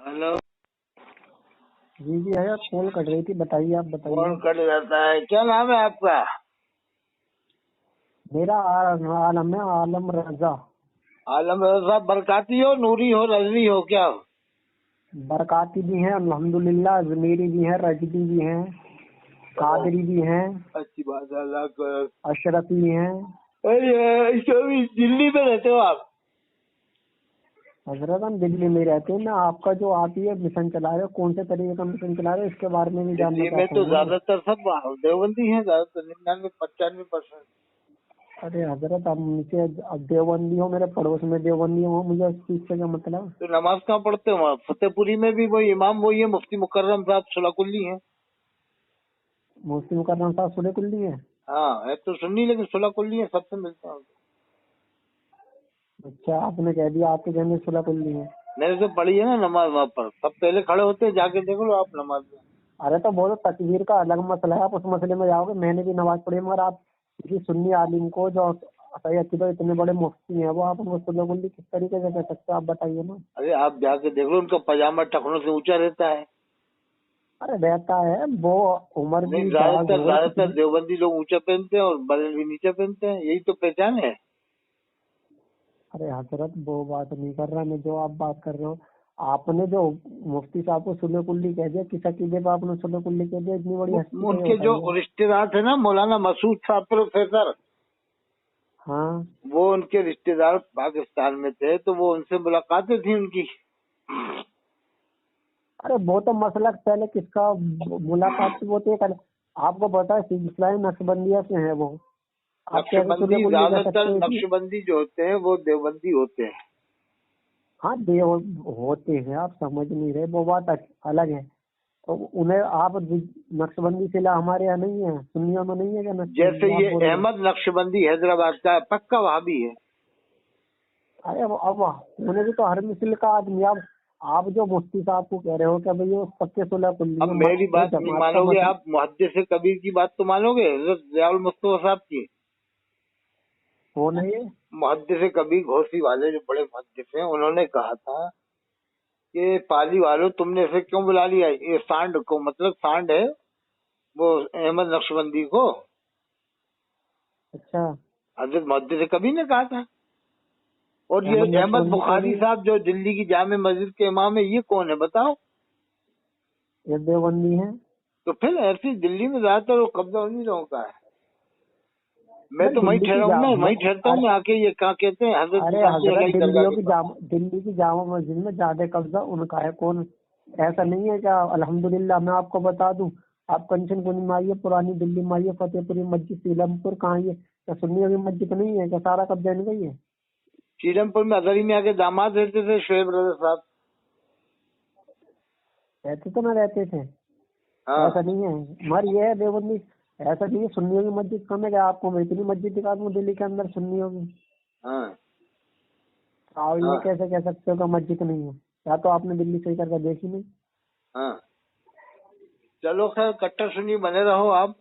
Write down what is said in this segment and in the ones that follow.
Hello. जी जी है, call cut रही थी, बताइए आप बताइए। कौन कट जाता है? क्या नाम है आपका? मेरा आलम है, आलम रजा। आलम रजा। बरकाती हो, नूरी हो, रजवी हो, क्या हो? बरकाती भी हैं अल्हम्दुलिल्लाह, जमीरी भी हैं, रजबी भी हैं, कादरी भी हैं, अच्छी बात है, अल्लाह को। अशरफी भी हैं। दिल्ली में रहते हो आप? हजरत हम दिल्ली में रहते हैं। मैं आपका जो आप ये मिशन चला रहे हो, कौन से तरीके का मिशन चला रहे हो, इसके बारे में भी जानना दिल्ली में चाहता तो हूँ ना। ज्यादातर सब देवबंदी हैं, ज्यादातर 99-95%। अरे हजरत, अब नीचे अब देवबंदी हो, मेरे पड़ोस में देवबंदी हो, मुझे उस चीज से क्या मतलब। तो नमाज कहाँ पढ़ते हो वहाँ? फतेहपुरी में भी वही इमाम वही है, मुफ्ती मुकर्रम साहब सुलाकुल्ली हैं। मुफ्ती मुकर्रम साहब सुले कुल्ली है। हाँ, है तो सुन्नी लेकिन सुलाकुल्ली है, सबसे मिलता हूँ। अच्छा, आपने कह दिया आपके घर में सुला कुल्ली है। मैंने तो पढ़ी है ना नमाज वहाँ पर, सब पहले खड़े होते हैं, जाके देख लो आप नमाज में। अरे तो बोलो, तकबीर का अलग मसला है, आप उस मसले में जाओगे। मैंने भी नमाज पढ़ी, मगर आप किसी सुन्नी आलिम को जो सही अकीदत, इतने बड़े मुफ्ती हैं, वो आप उनको सुन्नी कुल्ली किस तरीके से कह सकते हो, आप बताइए ना। अरे आप जाके देख लो, उनका पजामा टखनों से ऊंचा रहता है। अरे रहता है, वो उम्र नहीं, भी दराज हो गई ज्यादातर कितनी। देवबंदी लोग ऊंचा पहनते हैं और बरेलवी नीचे पहनते हैं, यही तो पहचान है। अरे हजरत, वो बात नहीं कर रहा मैं, जो आप बात कर रहे हो। आपने जो मुफ्ती साहब को सुले कुल्ली कह दिया, किस अकीदे पर आपने सुले कुल्ली कह दिया, इतनी बड़ी हस्ती को, ये उनके जो बताइए। रिश्तेदार थे ना, मौलाना मसूद साहब प्रोफेसर, हाँ। वो उनके रिश्तेदार पाकिस्तान में थे, तो वो उनसे मुलाकातें थी उनकी। अरे वो तो मसला पहले किसका मुलाकात थी, वो तो एक आपको पता है, सिलसिला नक्शबंदिया से है वो। आप कैसे सुले नक्शबंदी, कुल्ली कह सकते ज्यादातर हो इसमें। नक्शबंदी जो होते हैं वो देवबंदी होते हैं। हाँ, देव होते हैं, आप समझ नहीं रहे, वो बात अलग है। तो उन्हें आप नक्शबंदी सिला हमारे यहाँ नहीं है, सुन्नियों में नहीं है क्या जैसे नक्शबंदी, आप ये बोल रहे हो। अहमद नक्शबंदी हैदराबाद का पक्का वहाबी है। अरे अब उन्हें भी तो हर मिसल का आदमी। आप जो मुफ्ती साहब को कह रहे हो कि भाई ये पक्के सुलह कुल्ली अब है, मेरी ये बात नहीं जमात का मानोगे मसला। आप, मुहद्दिस कबीर की बात तो मानोगे, हज़रत ज़ियाउल मुस्तफा साहब की। कौन है ये। मुहद्दिस कबीर घोसी वाले जो बड़े मुहद्दिस हैं, उन्होंने कहा था कि पाली वालों तुमने इसे क्यों बुला लिया, ये सांड को, मतलब सांड है वो अहमद नक्शबंदी को। अच्छा, हजरत मुहद्दिस कबीर ने कहा था। और ये अहमद अहमद नक्शबंदी कौन है बुखारी ये। साहब जो दिल्ली की जामे मस्जिद के इमाम है, ये कौन है बताओ? ये देवबंदी है। तो फिर ऐसी दिल्ली में ज्यादातर वो कब्जा उन्हीं लोगों का है। मैं नहीं, तो वहीं दिल्ली की ठहरा हूँ ना, वहीं ठहरता हूँ मैं आके। ये क्या कहते हैं, हजरत अरे निजामुद्दीन हजरत, इलाही दरगाह के पास। दिल्ली की जामा मस्जिद में ज्यादा कब्जा उनका है। कौन, ऐसा नहीं है क्या। अल्हम्दुलिल्लाह, मैं आपको बता दूं, आप कंचनकुंज में आइए, पुरानी दिल्ली में आइए, फतेहपुरी मस्जिद, सीलमपुर, कहाँ ये क्या सुन्नियों की मस्जिद नहीं है क्या, सारा कब्जा इनका ही है। सीरमपुर में अदरी में आके दामाद रहते थे शोएब रजा साहब। रहते तो ना रहते थे, हाँ ऐसा नहीं है। मगर ये है देवबंदी, ऐसा नहीं है सुन्नियों की मस्जिद कम है क्या। आपको मैं इतनी मस्जिद दिखा दूं दिल्ली के अंदर सुन्नियों की। हाँ आप ये हाँ कैसे कह सकते हो कि मस्जिद नहीं है, या तो आपने दिल्ली सही करके देखी नहीं। हाँ। चलो खैर, कट्टर सुन्नी बने रहो आप,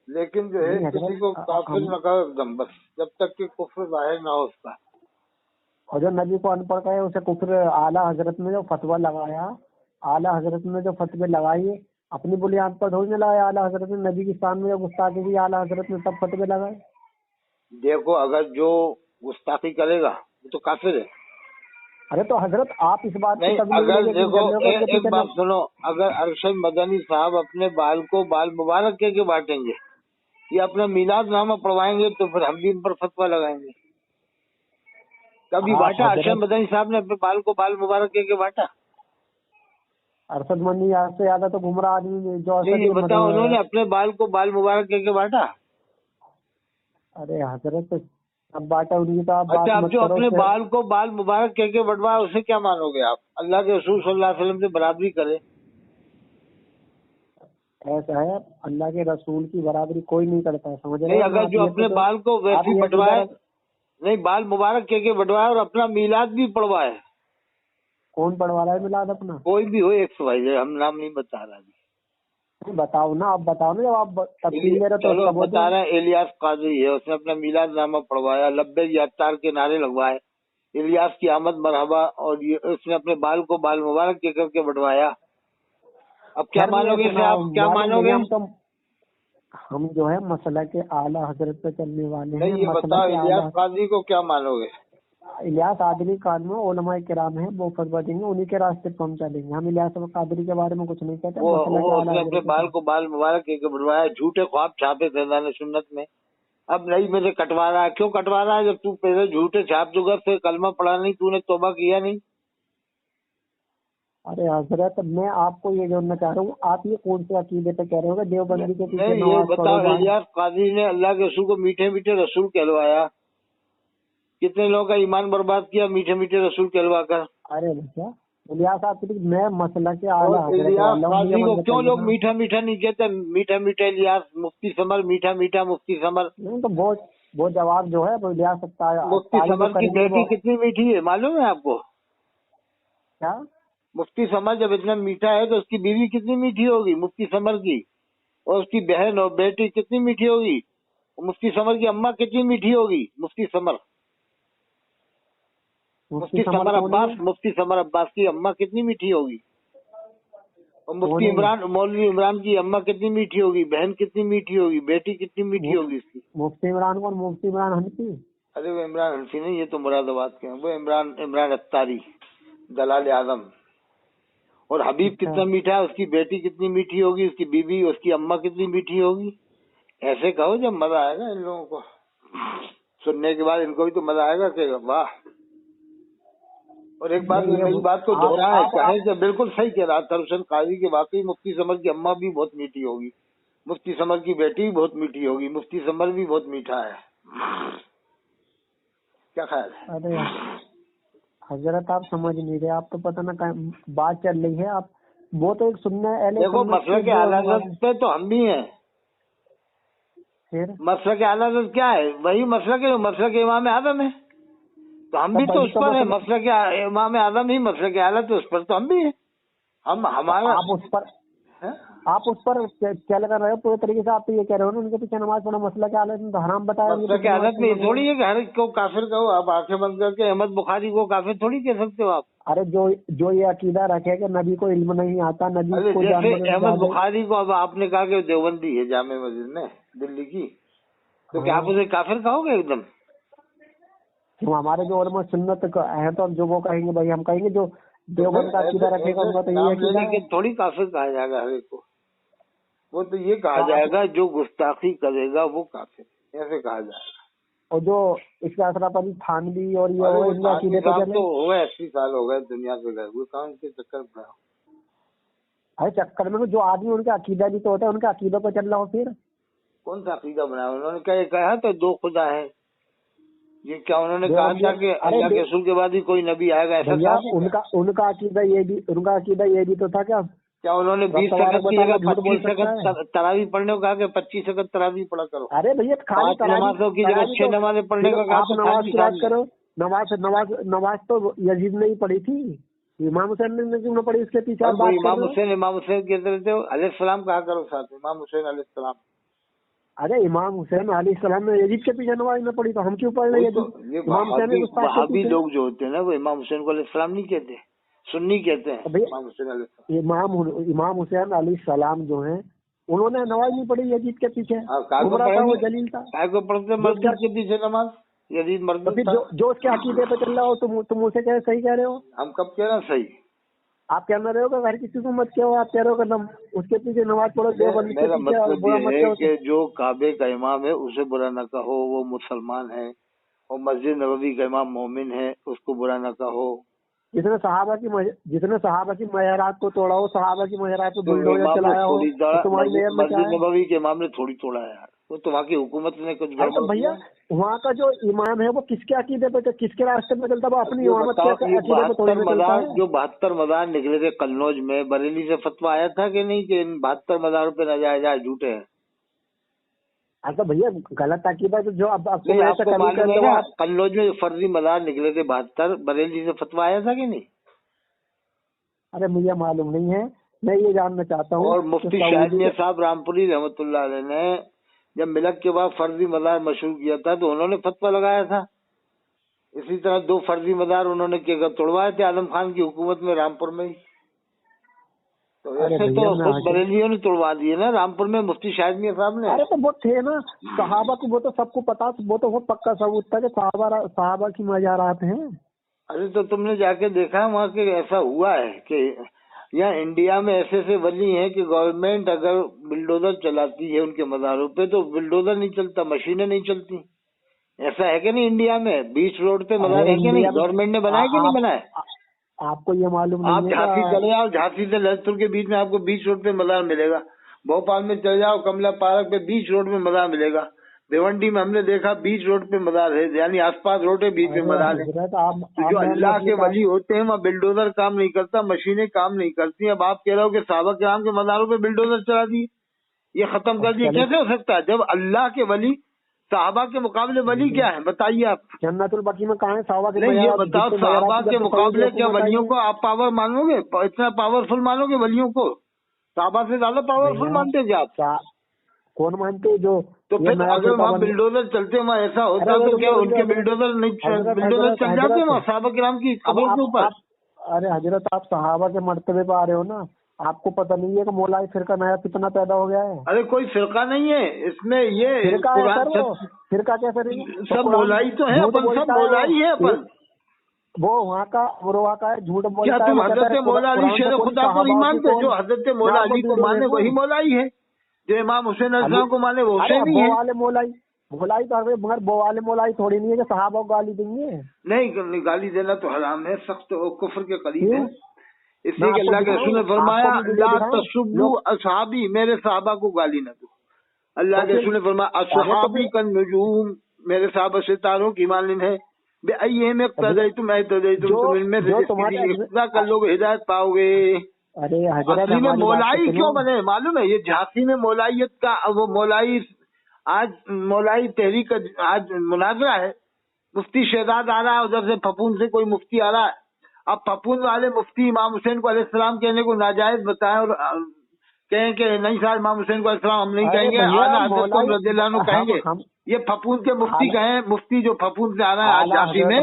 लेकिन जो है नहीं किसी हजरत, को काफिर हम न करो एकदम, बस जब तक कि कुफ्र जाहिर ना हो उसका। और जो नबी को अनपढ़ कहे उसे कुफर। आला हजरत ने जो फतवा लगाया, आला हजरत ने जो फतवे लगाए, अपनी बुनियाद पर थोड़ी ना लगाया। आला हजरत ने नबी की शान में जो गुस्ताखी की, आला हजरत ने तब फतवे लगाए। देखो, अगर जो गुस्ताखी करेगा वो तो काफिर है। अरे तो हजरत, आप इस बात की नहीं, तबलीग अगर लेके क्यों देखो चल रहे हो कि एक पीछे बात न। सुनो, अगर अरशद मदनी साहब अपने बाल को बाल मुबारक कह के बांटेंगे या अपना मीलाद नामा पढ़वाएंगे, तो फिर हम भी इन पर फतवा लगाएंगे। कभी आप बांटा अरशद हजरत, मदनी साहब ने अपने बाल को बाल मुबारक कह के बांटा? अरशद मंदी आज से ज्यादा तो गुमराह आदमी जो नहीं, अरशद ये ये बताओ, उन्होंने अपने बाल को बाल मुबारक कह के बांटा? अरे हजरत, अब बात है उनकी, तो आप बात अच्छा, अब मत जो करो अपने फिर। बाल को बाल मुबारक कह के बंटवाए उसे क्या मानोगे आप? अल्लाह के रसूल सल्लल्लाहु अलैहि वसल्लम से बराबरी करे। ऐसा है, अल्लाह के रसूल की बराबरी कोई नहीं करता है, समझ रहे नहीं, हो ना अगर आप। जो ये अपने तो बाल को आप वैसे ही ये बंटवाए, सीधा। नहीं बाल मुबारक कह के बंटवाए और अपना मीलाद भी पढ़वाए, कौन पढ़वा रहा है मिलाद अपना। कोई भी हो, एक सवाल, हम नाम नहीं बता रहा अभी। नहीं, बताओ ना, आप बताओ ना, जब आप तफसील दे रहे हो तो चलो उसका अब बोल दो। बता रहे हैं, इलियास काजी है, उसने अपना मीलाद नामा पढ़वाया, लब्बे यात्तार के नारे लगवाए, الیاس کی آمد مرحبا، اور یہ اس نے اپنے بال کو بال مبارک کے کر کے بٹوایا. اب کیا مانو گے اسے آپ؟ کیا مانو گے؟ ہم جو ہے مسئلہ کے اعلیٰ حضرت پہ چلنے والے ہیں. نہیں، یہ بتاؤ الیاس قاضی کو کیا مانو گے؟ الیاس قادری قانون علماء کرام ہیں، وہ فتویٰ دیں گے، انہی کے راستے پہ ہم چلیں گے. ہم الیاس قادری کے بارے میں کچھ نہیں کہتے. وہ اس نے اپنے بال کو بال مبارک کے بٹوایا. جھوٹے خواب چھاپے تھے دان سنت میں، اب نہیں میرے کٹوا رہا ہے. کیوں کٹوا رہا ہے جب تو پہلے جھوٹے چھاپ چکا، پھر کلمہ پڑھا نہیں، تو نے توبہ کیا نہیں؟ ارے حضرت میں آپ کو یہ جاننا چاہ رہا ہوں، آپ یہ کون سے عقیدے پہ کہہ رہے ہو کہ دیوبندی کے پیچھے نہیں، یہ بتاؤ الیاس قاضی نے اللہ کے رسول کو میٹھے میٹھے رسول کہلوایا، کتنے لوگوں کا ایمان برباد کیا میٹھے میٹھے رسول کہلوا کر؟ ارے بچہ الیاس آپ میں مسئلہ کے الیاس قاضی کو کیوں لوگ میٹھا میٹھا نہیں کہتے؟ میٹھا میٹھا الیاس مفتی ثمر، میٹھا میٹھا مفتی ثمر. تو وہ جواب جو ہے وہ الیاس مفتی ثمر کی بیٹی کتنی میٹھی ہے معلوم ہے آپ کو؟ کیا مفتی ثمر جب اتنا میٹھا ہے تو اس کی بیوی کتنی میٹھی ہوگی مفتی ثمر کی، اور اس کی بہن اور بیٹی کتنی میٹھی ہوگی؟ مفتی ثمر کی اماں کتنی میٹھی ہوگی؟ مفتی ثمر عباس، مفتی ثمر عباس کی اماں کتنی میٹھی ہوگی؟ اور مفتی عمران، مولوی عمران کی اماں کتنی میٹھی ہوگی؟ بہن کتنی میٹھی ہوگی؟ بیٹی کتنی میٹھی ہوگی اس کی؟ مفتی عمران کون؟ مفتی عمران حنفی؟ ارے وہ عمران حنفی نہیں، یہ تو مراد آباد کے ہیں. وہ عمران اتاری دلال اعظم. اور حبیب کتنا میٹھا ہے، اس کی بیٹی کتنی میٹھی ہوگی، اس کی بیوی، اس کی اماں کتنی میٹھی ہوگی؟ ایسے کہو جب مزہ آئے گا ان لوگوں کو سننے کے بعد. ان کو بھی تو مزہ آئے گا کہ واہ. اور ایک بات میری بات کو دوہرا ہے، کہیں کہ بالکل صحیح کہہ رہا تھا حسین قاضی کے، واقعی مفتی ثمر کی اماں بھی بہت میٹھی ہوگی، مفتی ثمر کی بیٹی بھی بہت میٹھی ہوگی، مفتی ثمر بھی بہت میٹھا ہے. کیا خیال ہے؟ ارے حضرت آپ سمجھ نہیں رہے، آپ تو پتہ نہ بات چل رہی ہے، آپ وہ تو ایک سننا ہے. دیکھو مسئلہ کے اعلیٰ حضرت پہ تو ہم بھی ہیں. مسئلہ کے اعلیٰ حضرت کیا ہے؟ وہی مسئلہ کے امام اعظم ہے، تو ہم بھی تو اس پر ہیں. مسئلہ کے امام اعظم ہی مسئلہ کے اعلیٰ، تو اس پر تو ہم بھی ہیں. ہمارا آپ اس پر چل کر رہے ہو پورے طریقے سے. آپ تو یہ کہہ رہے ہو نا ان کے پیچھے نماز پڑھو، مسئلہ کے حالت میں تو حرام بتایا. مسئلہ کے حالت میں تھوڑی ہے کہ ہر ایک کو کافر کہو. آپ آنکھیں بند کر کے احمد بخاری کو کافر تھوڑی کہہ سکتے ہو آپ. ارے جو یہ عقیدہ رکھے کہ نبی کو علم نہیں آتا، نبی کو جیسے احمد بخاری کو اب آپ نے کہا کہ دیوبندی ہے جامع مسجد میں دلی کی، تو کیا آپ اسے کافر کہو گے ایک دم؟ ہمارے جو علماء سنت ہیں تو جو وہ کہیں گے بھائی ہم کہیں گے جو دیوبند کا عقیدہ رکھے گا ان کا تو یہ عقیدہ ہے. تھوڑی کافر کہا جائے گا ہر ایک کو. وہ تو یہ کہا جائے گا جو گستاخی کرے گا وہ کافر، ایسے کہا جائے گا. اور جو اس کے اثرات علی تھانوی اور یہ ان کے عقیدے پہ چلے، تو ہو گئے 80 سال ہو گئے دنیا سے گئے ہوئے، کہاں کے چکر پڑا. ارے چکر میں جو آدمی ان کا عقیدہ بھی تو ہوتا ہے، ان کے عقیدوں پہ چل رہا ہو. پھر کون سا عقیدہ بنایا انہوں نے؟ کیا یہ کہا تو دو خدا ہے؟ یہ کیا انہوں نے کہا تھا کہ اللہ کے رسول کے بعد ہی کوئی نبی آئے گا؟ ایسا ان کا عقیدہ یہ بھی تو تھا. کیا انہوں نے 20 سکت کی جگہ 25 سکت تراویح پڑھنے کو کہا کہ 25 سکت تراویح پڑھا کرو؟ ارے بھیا 5 نمازوں کی جگہ 6 نمازیں پڑھنے کو کہا. نماز کی بات کرو. نماز تو یزید نے ہی پڑھی تھی، امام حسین نے کیوں نہ پڑھی؟ اس کے پیچھے امام حسین کہتے رہتے ہو، علیہ السلام کہا کرو ساتھ، امام حسین علیہ السلام. ارے امام حسین علیہ السلام نے یزید کے پیچھے نماز نہ پڑھی تو ہم کیوں پڑھ رہے ہیں؟ وہابی لوگ جو ہوتے ہیں نا وہ امام حسین کو علیہ السلام نہیں کہتے، سنی کہتے ہیں امام حسین علیہ السلام. امام حسین علیہ السلام جو ہیں انہوں نے نماز نہیں پڑھی یزید کے پیچھے. وہ جلیل تھا کو پڑھتے مسجد کے پیچھے نماز، یزید مرد جو اس کے عقیدے پہ چل رہا ہو تم اسے کہہ صحیح کہہ رہے ہو. ہم کب کہہ رہے ہیں صحیح؟ آپ کہہ رہے ہو کہ ہر کسی کو مت کہو، آپ کہہ رہے ہو کہ اس کے پیچھے نماز پڑھو. میرا مطلب یہ ہے کہ جو کعبے کا امام ہے اسے برا نہ کہو، وہ مسلمان ہے. اور مسجد نبوی کا امام مومن ہے، اس کو برا نہ کہو. جس نے صحابہ کی معیارات کو توڑا ہو، صحابہ کی معیارات کو بلڈوزر چلایا ہو، مسجد نبوی کے امام نے تھوڑی توڑا ہے یار، وہ تو وہاں کی حکومت نے کچھ گڑبڑ. بھیا وہاں کا جو امام ہے وہ کس کے عقیدے پہ، کس کے راستے میں چلتا ہے؟ وہ اپنی امامت کے عقیدے پہ تھوڑی چلتا ہے. جو 72 مزار نکلے تھے قنوج میں، بریلی سے فتویٰ آیا تھا کہ نہیں کہ ان 72 مزاروں پہ نہ جائے جھوٹے ہیں؟ اچھا بھیا غلط عقیدہ جو اب قنوج میں فرضی مزار نکلے تھے 72، بریلی سے فتویٰ آیا تھا کہ نہیں؟ ارے مجھے معلوم نہیں ہے، میں یہ جاننا چاہتا ہوں. اور مفتی شاہد میاں صاحب رامپوری رحمۃ اللہ علیہ نے جب ملک کے بعد فرضی مزار مشروع کیا تھا تو انہوں نے فتویٰ لگایا تھا इसी तरह 2 फर्जी मज़ार उन्होंने तोड़वाए थे आलम खान की हुकूमत में, रामपुर में ही। तो ऐसे तो खुद बरेलियों ने तोड़वा दिए ना रामपुर में, मुफ्ती शाहिद मियां साहब ने। अरे तो वो थे ना सहाबा की, वो तो सबको पता, वो पक्का सबूत था कि सहाबा की मज़ारात हैं। अरे तो तुमने जाके देखा वहाँ के ऐसा हुआ है कि यहाँ इंडिया में ऐसे ऐसे वली हैं कि गवर्नमेंट अगर बिल्डोजर चलाती है उनके मज़ारों पे तो बिल्डोजर नहीं चलता, मशीनें नहीं चलती। ऐसा है कि नहीं इंडिया में? बीच रोड पे मज़ार है कि नहीं? गवर्नमेंट ने बनाया कि नहीं बनाया? आपको ये मालूम आप नहीं है? झांसी चले जाओ, झांसी से ललितपुर के बीच में आपको बीच रोड पे मज़ार मिलेगा। भोपाल में चले जाओ, कमला पार्क पे बीच रोड में मज़ार मिलेगा। भिवंडी में हमने देखा बीच रोड पे मज़ार है, यानी आसपास रोड है, बीच में मज़ार है। तो जो अल्लाह के वली होते हैं वहाँ बिल्डोजर काम नहीं करता, मशीनें काम नहीं करती। अब आप कह रहे हो कि सहाबा किराम के मज़ारों पे बिल्डोजर चला दिए, ये खत्म कर दिए, कैसे हो सकता है? जब अल्लाह के वली सहाबा के मुकाबले वली क्या है बताइए आप? जन्नतुल बकी में कहाँ है सहाबा के? नहीं ये बताओ, सहाबा के मुकाबले क्या वलियों को आप पावर मानोगे? इतना पावरफुल मानोगे वलियों को? सहाबा से ज्यादा पावरफुल मानते क्या आप? कौन मानते? जो तो फिर अगर वहाँ बिल्डोजर चलते वहाँ ऐसा होता तो क्या उनके बिल्डोजर चल जाते वहाँ सहाबा किराम की कब्रों के ऊपर? अरे हजरत, आप सहाबा के मर्तबे पे आ रहे हो ना, आपको पता नहीं है कि मौलाई फिरका नया कितना पैदा हो गया है? अरे कोई फिरका नहीं है इसमें, ये फिरका है सर, वो फिरका कैसे नहीं? सब मौलाई तो है अपन, सब मौलाई है अपन। वो वहाँ का है, झूठ बोलता है। क्या तुम हजरत मौला अली शेर खुदा को नहीं मानते? जो हजरत मौला अली को माने वही मौलाई है, जो इमाम हुसैन अलैहिस्सलाम को माने वो हुसैनी है। मौलाई तो मगर वो वाले मौलाई थोड़ी नहीं है कि सहाबा को गाली देंगे। नहीं, गाली देना तो हराम है, सख्त कुफ्र के करीब है। इसलिए कि अल्लाह के रसूल ने फरमाया ला तसुब्बु असहाबी, मेरे सहाबा को गाली न दो। अल्लाह के रसूल ने फरमाया असहाबी कन नुजूम, मेरे सहाबा सितारों की मानिंद है। बेअय्यिहिम में इक्तदैतुम तुम इनमें से इक्तदा कर लोगे हिदायत पाओगे। अरे हजरत, में मौलाई क्यों बने मालूम है? ये झांसी में मौलाइयत का वो मौलाई, आज मौलाई तहरीक आज मुनाजरा है। मुफ्ती शहजाद आ रहा है, उधर से फपून से कोई मुफ्ती आ रहा है। अब फपून वाले मुफ्ती इमाम हुसैन को अलैहिस्सलाम कहने को नाजायज बताएं और कहें कि नहीं साहब इमाम हुसैन को अलैहिस्सलाम हम नहीं कहेंगे, आला हज़रत को रज़ियल्लाहु अन्हु कहेंगे। ये फपून के मुफ्ती कहें, मुफ्ती जो फपून से आ रहा है आज झांसी में,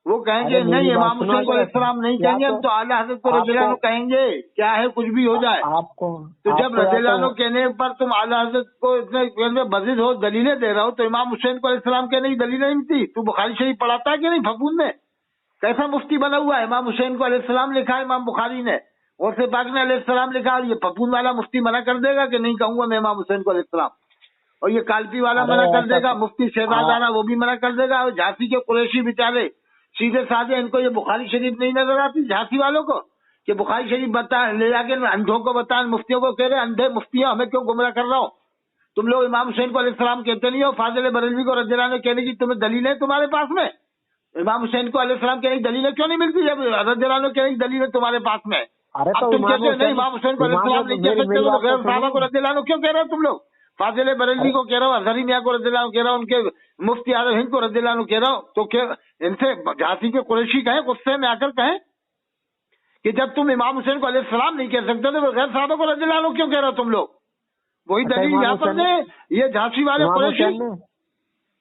वो कहेंगे नहीं इमाम हुसैन को अलैहिस्सलाम नहीं कहेंगे, हम तो आला हज़रत को रज़ियल्लाहु अन्हु कहेंगे। क्या है, कुछ भी हो जाए आपको। तो जब रज़ियल्लाहु अन्हु कहने पर तुम आला हज़रत को इतने बज़िद हो, दलीलें दे रहा हो, तो इमाम हुसैन को अलैहिस्सलाम कहने की दलीलें नहीं मिलती? तू बुखारी शरीफ पढ़ाता है कि नहीं? फपून में कैसा मुफ्ती बना हुआ है? इमाम हुसैन को अलैहिस्सलाम लिखा है इमाम बुखारी ने, और से पाक ने अलैहिस्सलाम लिखा, और ये फपून वाला मुफ्ती मना कर देगा कि नहीं कहूंगा मैं इमाम हुसैन को अलैहिस्सलाम, और ये कालपी वाला मना कर देगा, मुफ्ती शहजाद आना वो भी मना कर देगा, और झांसी के कुरैशी बेचारे सीधे साधे, इनको ये बुखारी शरीफ नहीं नजर आती झांसी वालों को कि बुखारी शरीफ बता ले जाके अंधों को बता, मुफ्तियों को कह रहे अंधे मुफ्तियों हमें क्यों गुमराह कर रहा हो? तुम लोग इमाम हुसैन को अलैहिस्सलाम कहते नहीं हो, फाजिल बरेलवी को रज़ियल्लाहु अन्हु कहने की तुम्हें दलील है तुम्हारे पास में? इमाम हुसैन को अलैहिस्सलाम कहने की दलीलें क्यों नहीं मिलती जब रज़ियल्लाहु अन्हु कहने की दलीलें तुम्हारे पास में? अब तुम कहते हो नहीं इमाम हुसैन को अलैहिस्सलाम नहीं कह सकते, तो गैर सहाबा को रज़ियल्लाहु अन्हु क्यों कह रहे हो तुम लोग? फाजिल बरेलवी को कह रहा हूँ, अज़हरी मियां को रज़ियल्लाहु अन्हु कह रहा हूँ, उनके मुफ्ती आज़म हिंद को रज़ियल्लाहु अन्हु कह रहा हूँ, तो क्या इनसे झांसी के कुरैशी कहें, गुस्से में आकर कहें कि जब तुम इमाम हुसैन को अलैहिस्सलाम नहीं कह सकते तो गैर सहाबा को रज़ियल्लाहु अन्हु क्यों कह रहे हो तुम लोग? वही दलील यहाँ पर दे, ये झांसी वाले कुरैशी।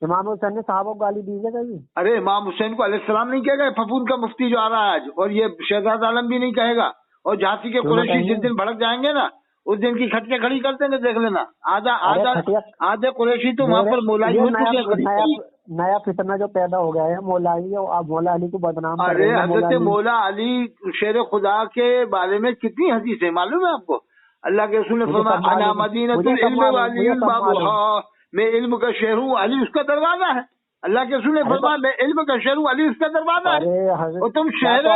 इमाम हुसैन ने साहबा को गाली दी है? अरे इमाम हुसैन को अलैहिस्सलाम नहीं कहेगा फपून का मुफ्ती जो आ रहा है आज, और ये शहजाद आलम भी नहीं कहेगा, और झांसी के कुरैशी जिस दिन भड़क जाएंगे ना उस दिन की खटिया खड़ी कर देंगे, देख लेना। आधा कुरैशी तो वहाँ पर मौलाई हो चुके हैं। नया फितना जो पैदा हो गया है मौलाई, आप मौला अली को बदनाम कर रहे हैं। अरे हजरत मौला अली शेर खुदा के बारे में कितनी हदीस है मालूम है आपको? अल्लाह के रसूल ने फरमाया अना मदीनतुल इल्म वाली बाबुहा, मैं इल्म का शहर हूँ, अली उसका दरवाजा है। अल्लाह के रसूल ने फरमाया मैं इल्म का शहर हूँ, अली उसका दरवाजा है। और तुम शहर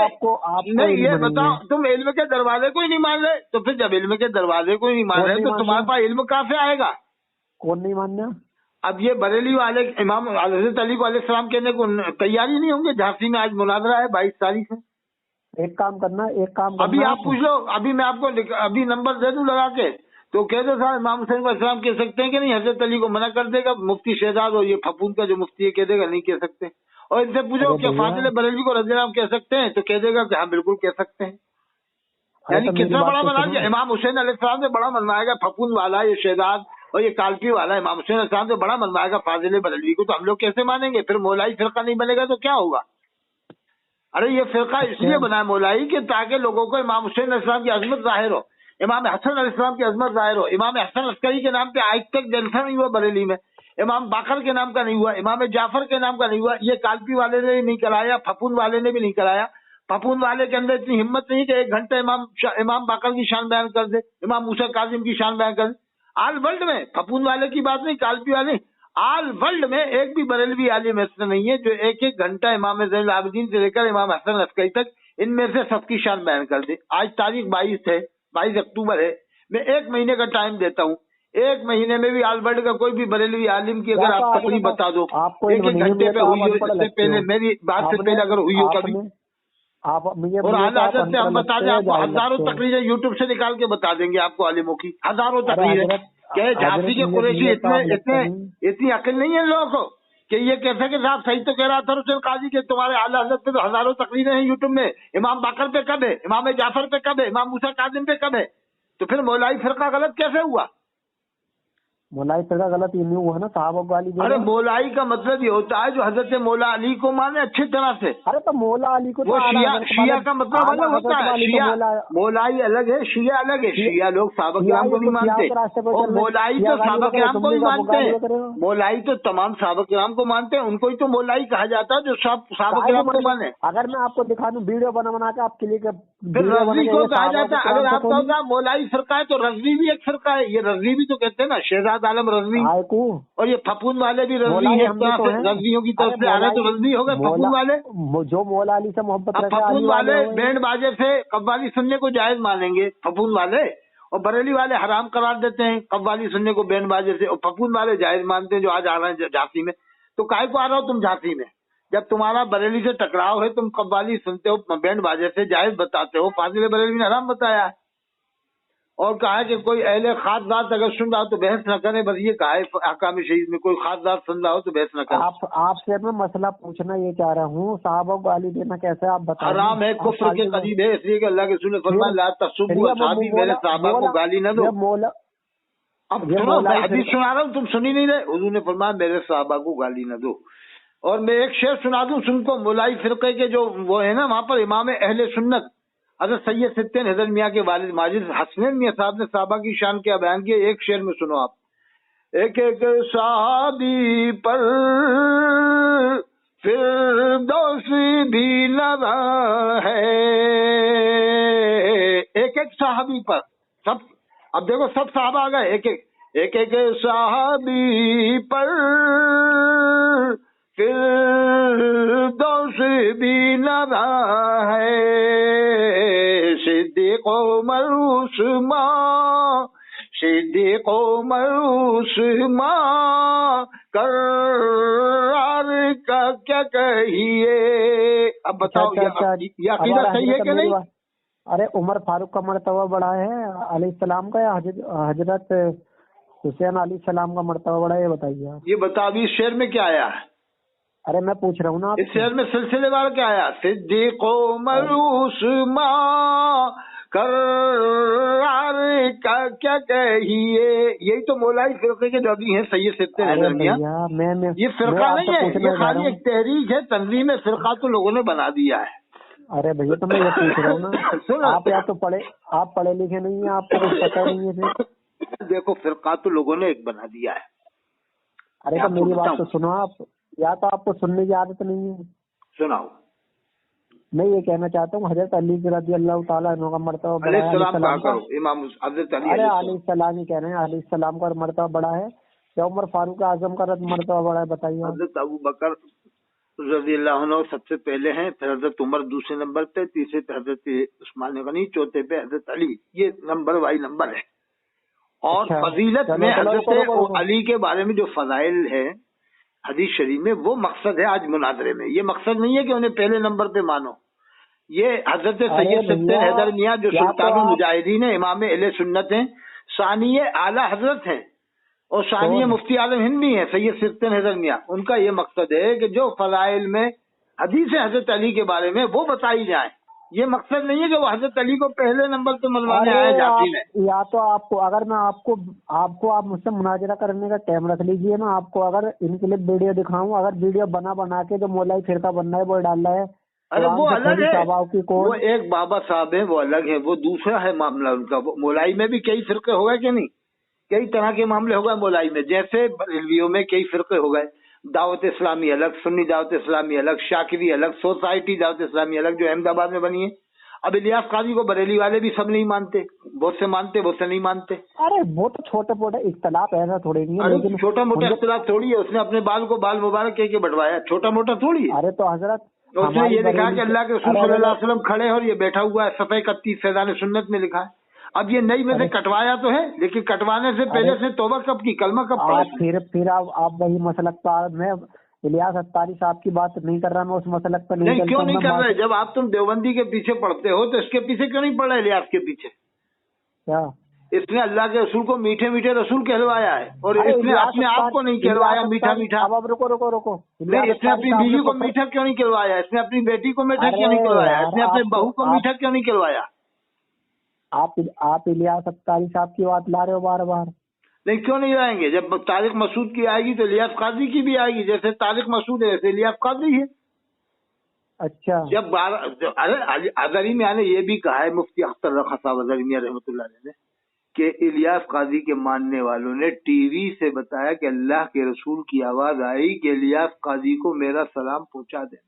नहीं, ये बताओ तुम इल्म के दरवाजे को ही नहीं मान रहे, तो फिर जब इल्म के दरवाजे को ही नहीं मान रहे तो तुम्हारे पास इल्म कहाँ से आएगा? कौन नहीं मानना? अब ये बरेली वाले इमाम हज़रत अली को अलैहिस्सलाम कहने को तैयारी नहीं होंगे। झांसी में आज मुनाजरा है 22 तारीख है। एक काम करना, अभी आप पूछ लो, अभी मैं आपको अभी नंबर दे दूं लगा के, तो कह दो साहब इमाम हुसैन को अलैहिस्सलाम कह सकते हैं कि नहीं? हजरत अली को मना कर देगा मुफ्ती शहजाद, और ये फपून का जो मुफ्ती है कह देगा नहीं कह सकते। और इनसे पूछो क्या फाजिल बरेलवी को रज़ियल्लाहु अन्हु कह सकते हैं? तो कह देगा कि हाँ बिल्कुल कह सकते हैं। यानी कितना बड़ा बना दिया इमाम हुसैन अलैहिस्सलाम से बड़ा बनाएगा फपून वाला ये शहजाद اور یہ کالپی والا امام حسین السلام تو بڑا منوائے گا فاضل بریلوی کو، تو ہم لوگ کیسے مانیں گے؟ پھر مولائی فرقہ نہیں بنے گا تو کیا ہوگا؟ ارے یہ فرقہ اس لیے بنا ہے مولائی کہ تاکہ لوگوں کو امام حسین علیہ السلام کی عظمت ظاہر ہو، امام حسن علیہ السلام کی عظمت ظاہر ہو۔ امام حسن عسکری کے نام پہ آج تک جلسہ نہیں ہوا بریلی میں، امام باقر کے نام کا نہیں ہوا، امام جعفر کے نام کا نہیں ہوا۔ یہ کالپی والے نے نہیں کرایا، پھپون والے نے بھی نہیں کرایا۔ پھپون والے کے اندر اتنی ہمت نہیں کہ ایک گھنٹہ امام باقر کی شان بیان کر دے، امام موسیٰ کاظم کی شان بیان کر دے۔ آل ورلڈ میں پھپون والے کی بات نہیں، کالپی والے، آل ورلڈ میں ایک بھی بریلوی عالم ایسا نہیں ہے جو ایک ایک گھنٹہ امام زین العابدین سے لے کر امام حسن عسکری تک ان میں سے سب کی شان بیان کر دے۔ آج تاریخ 22 ہے، 22 اکتوبر ہے، میں 1 مہینے کا ٹائم دیتا ہوں، 1 مہینے میں بھی آل ورلڈ کا کوئی بھی بریلوی عالم کی اگر آپ تقریب بتا دو، ایک ایک گھنٹے پہ ہوئی ہو، اس سے پہلے میری بات سے پہلے اگر ہوئی ہو کبھی، اور اعلیٰ حضرت سے ہم بتا دیں، آپ کو ہزاروں تقریریں یوٹیوب سے نکال کے بتا دیں گے، آپ کو عالموں کی ہزاروں تقریریں کہ جھانسی کے قریشی اتنی عقل نہیں ہے لوگوں کو کہ یہ کیسے کہ صاحب صحیح تو کہہ رہا تھا حسین قاضی کہ تمہارے اعلیٰ حضرت پہ تو ہزاروں تقریریں ہیں یوٹیوب میں، امام باقر پہ کب ہے، امام جعفر پہ کب ہے، امام موسیٰ کاظم پہ کب ہے؟ تو پھر مولائی فرقہ غلط کیسے ہوا؟ مولائی فرقہ غلط یہ نہیں ہوا نا، صحابہ کو گالی دے رہے ہیں۔ ارے مولائی کا مطلب یہ ہوتا ہے جو حضرت مولا علی کو مانے اچھی طرح سے۔ ارے تو مولا علی کو وہ شیعہ کا مطلب الگ ہوتا ہے، شیعہ مولائی الگ ہے، شیعہ الگ ہے۔ شیعہ لوگ صحابہ کرام کو بھی مانتے، اور مولائی تو صحابہ کرام کو بھی مانتے ہیں، مولائی تو تمام صحابہ کرام کو مانتے ہیں، ان کو ہی تو مولائی کہا جاتا ہے جو صحابہ کرام کو مانے۔ اگر میں آپ کو دکھا دوں ویڈیو بنا کے آپ کے لیے، پھر رضوی کو کہا جاتا ہے، اگر آپ کا مولائی فرقہ ہے تو رضوی بھی ایک فرقہ ہے، یہ رضوی بھی تو کہتے ہیں نا، شہزاد عالم رضوی، اور یہ پھپون والے بھی رضوی ہیں، رضویوں کی طرف سے آ رہے تو رضوی ہو گئے پھپون والے۔ جو مولا علی سے محبت رکھتے ہیں، پھپون والے بینڈ باجے سے قوالی سننے کو جائز مانیں گے پھپون والے، اور بریلی والے حرام قرار دیتے ہیں قوالی سننے کو بینڈ باجے سے، اور پھپون والے جائز مانتے ہیں جو آج آ رہے ہیں جھانسی میں۔ تو کاہے کو آ رہا ہو تم جھانسی میں؟ جب تمہارا بریلی سے ٹکراؤ ہے، تم قوالی سنتے ہو بینڈ باجے سے، جائز بتاتے ہو، فاضل بریلوی نے حرام بتایا ہے، اور کہا ہے کہ کوئی اہل خاص ذات اگر سن رہا ہو تو بحث نہ کرے، بس یہ کہا ہے احکام شہید میں، کوئی خاص ذات سن رہا ہو تو بحث نہ کرے۔ آپ سے میں مسئلہ پوچھنا یہ چاہ رہا ہوں، صحابہ کو گالی دینا کیسے آپ بتائیں؟ حرام ہے، کفر کے قریب ہے، اس لیے کہ اللہ کے رسول نے فرمایا لا تسبوا اصحابی، میرے صحابہ کو گالی نہ دو۔ اب سنو، میں حدیث سنا رہا ہوں، تم سنی نہیں رہے، حضور نے فرمایا میرے صحابہ کو گالی نہ دو۔ اور میں ایک شعر سنا دوں سن کو، مولائی فرقے کے جو وہ ہے نا، وہاں پر امام اہل سنت حضرت سید ستین حیدر میاں کے والد ماجد حسنین میاں صاحب نے صحابہ کی شان کیا بیان کیا، ایک شعر میں سنو آپ۔ ایک ایک صحابی پر فردوس بھی لگا ہے، ایک ایک صحابی پر، سب اب دیکھو سب صحابہ آ گئے، ایک ایک صحابی پر فردوس بھی لگا ہے، صدیق عمر عثمان، صدیق عمر عثمان کرار کا کیا کہیے؟ اب بتاؤ یہ عقیدہ صحیح ہے کہ نہیں؟ ارے عمر فاروق کا مرتبہ بڑا ہے علیہ السلام کا، یا حضرت حسین علیہ السلام کا مرتبہ بڑا ہے، یہ بتائیے آپ۔ یہ بتا ابھی اس شعر میں کیا آیا ہے؟ ارے میں پوچھ رہا ہوں نا، اس شعر میں سلسلے وار کیا آیا؟ صدیق عمر عثمان کرار کا کیا کہیے، یہی تو مولائی فرقے کے جو ابھی ہیں سید ستین حیدر میاں۔ یہ فرقہ نہیں ہے، یہ خالی ایک تحریک ہے، تنظیم فرقہ تو لوگوں نے بنا دیا ہے۔ ارے بھیا تو میں یہ پوچھ رہا ہوں نا، آپ یا تو آپ پڑھے لکھے نہیں ہیں، آپ کو کچھ پتہ نہیں ہے پھر۔ دیکھو فرقہ تو لوگوں نے ایک بنا دیا ہے۔ ارے تو میری بات تو سنو آپ، یا تو آپ کو سننے کی عادت نہیں ہے۔ سناؤ۔ میں یہ کہنا چاہتا ہوں حضرت علی رضی اللہ تعالیٰ عنہ کا مرتبہ بڑا ہے، علیہ السلام کا امام حضرت علی علیہ السلام ہی کہہ رہے ہیں، علیہ السلام کا مرتبہ بڑا ہے یا عمر فاروق اعظم کا مرتبہ بڑا ہے؟ بتائیے۔ حضرت ابو بکر رضی اللہ عنہ سب سے پہلے ہیں، پھر حضرت عمر دوسرے نمبر پہ، تیسرے پہ حضرت عثمان غنی، چوتھے پہ حضرت علی، یہ نمبر وائی نمبر ہے۔ اور فضیلت میں حضرت علی کے بارے میں جو فضائل ہے حدیث شریف میں، وہ مقصد ہے آج مناظرے میں۔ یہ مقصد نہیں ہے کہ انہیں پہلے نمبر پہ مانو، یہ حضرت سید ستین حیدر میاں جو سلطان المجاہدین ہیں، امام اہل سنت ہیں، ثانی اعلیٰ حضرت ہیں، اور ثانی مفتی عالم ہند بھی ہیں سید ستین حیدر میاں، ان کا یہ مقصد ہے کہ جو فضائل میں حدیث حضرت علی کے بارے میں وہ بتائی جائیں، یہ مقصد نہیں ہے کہ وہ حضرت علی کو پہلے نمبر پہ منوانے آئے جاتی میں. یا تو آپ کو اگر میں آپ کو آپ مجھ سے مناظرہ کرنے کا ٹائم رکھ لیجئے. میں آپ کو اگر ان کے لیے ویڈیو دکھاؤں, اگر ویڈیو بنا کے جو مولائی فرقہ بننا ہے وہ ڈال رہا ہے. ارے وہ الگ ہے, وہ ایک بابا صاحب ہے, وہ الگ ہے, وہ دوسرا ہے معاملہ ان کا. مولائی میں بھی کئی فرقے ہو گئے کہ نہیں, کئی طرح کے معاملے ہو گئے مولائی میں. جیسے بریلویوں میں کئی فرقے ہو گئے, دعوت اسلامی الگ, سنی دعوت اسلامی الگ, شاکری الگ, سوسائٹی دعوت اسلامی الگ جو احمد آباد میں بنی ہے. اب الیاس قاضی کو بریلی والے بھی سب نہیں مانتے, بہت سے مانتے, بہت سے نہیں مانتے. ارے وہ تو چھوٹا موٹا اختلاف ایسا تھوڑی نہیں ہے, لیکن چھوٹا موٹا اختلاف تھوڑی ہے. اس نے اپنے بال کو بال مبارک کہہ کے بٹوایا, چھوٹا موٹا تھوڑی ہے. ارے تو حضرت اس نے یہ لکھا کہ اللہ کے رسول صلی اللہ علیہ وسلم کھڑے ہیں اور یہ بیٹھا ہوا ہے, صفحہ 31 فیضان سنت میں لکھا ہے. اب یہ نئی میں سے کٹوایا تو ہے, لیکن کٹوانے سے پہلے سے توبہ کب کی, کلمہ کب پڑھا؟ پھر آپ وہی مسلک پر, میں الیاس اتاری صاحب کی بات نہیں کر رہا, میں اس مسلک پر نہیں. کیوں نہیں کر رہے؟ جب آپ تم دیوبندی کے پیچھے پڑھتے ہو تو اس کے پیچھے کیوں نہیں پڑھ رہے الیاس کے پیچھے؟ کیا اس نے اللہ کے رسول کو میٹھے میٹھے رسول کہلوایا ہے, اور اس نے اپنے آپ کو نہیں کہلوایا میٹھا میٹھا. اب رکو نہیں, اس نے اپنی بیوی کو میٹھا کیوں نہیں کہلوایا؟ اس نے اپنی بیٹی کو میٹھا کیوں نہیں کہلوایا؟ اس نے اپنے بہو کو میٹھا کیوں نہیں کہلوایا؟ آپ الیاس اتاری صاحب کی بات لا رہے ہو بار بار. نہیں, کیوں نہیں لائیں گے؟ جب طارق مسعود کی آئے گی تو الیاس قاضی کی بھی آئے گی. جیسے طارق مسعود ہے ویسے الیاس قاضی ہے. اچھا, جب ازہری میاں نے یہ بھی کہا ہے, مفتی اختر رضا صاحب ازہری میاں رحمۃ اللہ علیہ نے, کہ الیاس قاضی کے ماننے والوں نے ٹی وی سے بتایا کہ اللہ کے رسول کی آواز آئی کہ الیاس قاضی کو میرا سلام پہنچا دینا.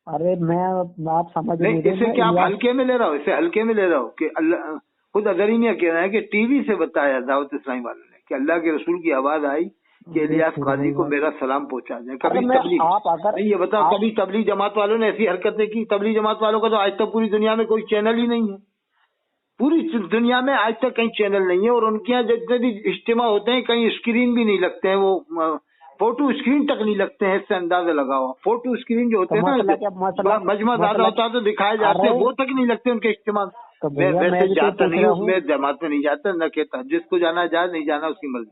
ارے میں آپ سمجھ نہیں, اسے کیا آپ ہلکے میں لے رہا ہو؟ اسے ہلکے میں لے رہا ہو کہ اللہ خود ازہری میاں کہہ رہے ہیں کہ ٹی وی سے بتایا دعوت اسلامی والوں نے کہ اللہ کے رسول کی آواز آئی کہ الیاس قاضی کو میرا سلام پہنچا دیں. کبھی تبلیغ نہیں, یہ بتاؤ کبھی تبلیغ جماعت والوں نے ایسی حرکتیں کی؟ تبلیغ جماعت والوں کا تو آج تک پوری دنیا میں کوئی چینل ہی نہیں ہے. پوری دنیا میں آج تک کہیں چینل نہیں ہے. اور ان کے یہاں جتنے بھی اجتماع ہوتے ہیں کہیں اسکرین بھی نہیں لگتے ہیں, وہ فوٹو اسکرین تک نہیں لگتے ہیں. اس سے اندازہ لگاؤ, فوٹو اسکرین جو ہوتے ہیں نا, مجمع زیادہ ہوتا ہے تو دکھائے جاتے ہیں, وہ تک نہیں لگتے ان کے اجتماع. میں ویسے جاتا نہیں ہوں, میں جماعت میں نہیں جاتا, نہ کہتا جس کو جانا جائے, نہیں جانا اس کی مرضی.